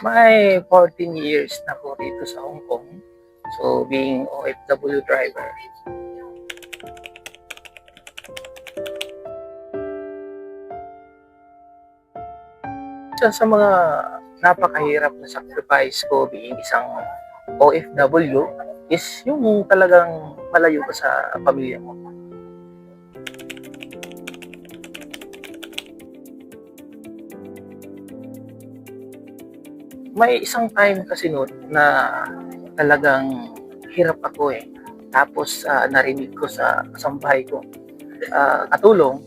May 14 years na po dito sa Hong Kong. So, being OFW driver. Isa sa mga napakahirap na sacrifice ko being isang OFW is yung talagang malayo ka sa pamilya mo. May isang time kasi noon na talagang hirap ako eh. Tapos narinig ko sa kasambahay ko katulong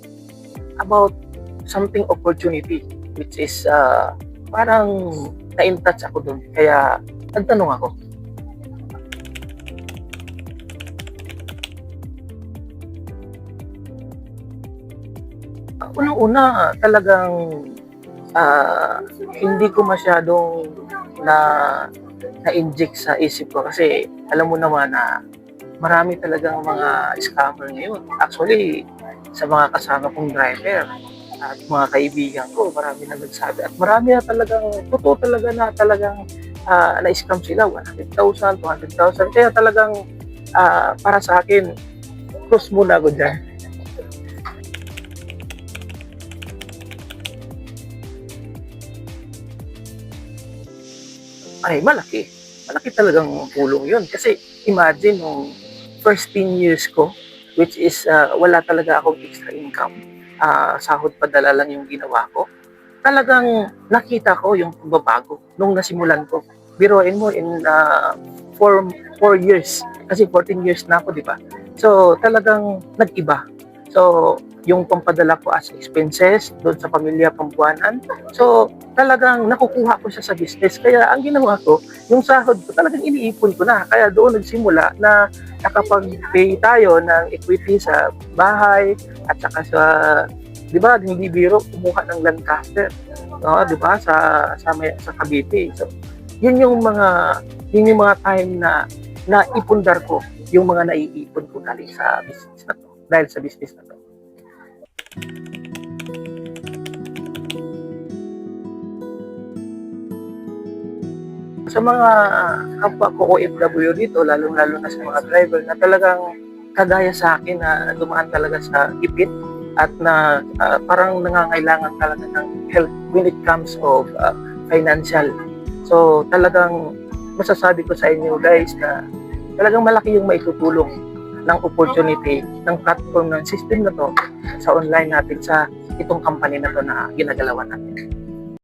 about something opportunity which is parang na-in-touch ako doon. Kaya nagtanong ako. Unang-una talagang hindi ko masyadong na na-inject sa isip ko kasi alam mo naman na marami talagang mga scammer ngayon. Actually, sa mga kasama kong driver at mga kaibigan ko, marami na nagsabi at marami na talagang, totoo talaga na talagang na-scam sila, 100,000, 200,000. Kaya talagang para sa akin, close muna ako dyan. Ay malaki. Malaki talagang tulong yun. Kasi imagine nung first 10 years ko, which is wala talaga akong extra income. Sahod padala lang yung ginawa ko. Talagang nakita ko yung pagbabago nung nasimulan ko. Biruin mo in 4 years. Kasi 14 years na ako, di ba? So talagang nag-iba. So yung pampadala ko as expenses doon sa pamilya pambuanan. So talagang nakukuha ko siya sa business. Kaya ang ginawa ko, yung sahod ko talagang iniipon ko na. Kaya doon nagsimula na nakapag-pay tayo ng equity sa bahay at saka sa, di ba, hindi biro, kumuha ng Lancaster, no, di ba, sa Cavite. So, yun yung mga time na naipundar ko yung mga naiipon ko galing sa business na to, dahil sa business na to. Sa mga kapwa ko OFW dito, lalong-lalo na sa mga driver na talagang kagaya sa akin na dumaan talaga sa ipit at na parang nangangailangan talaga ng help when it comes of financial. So talagang masasabi ko sa inyo guys na talagang malaki yung maitutulong ng opportunity ng platform ng system na to sa online natin sa itong company na to na ginagalawan natin.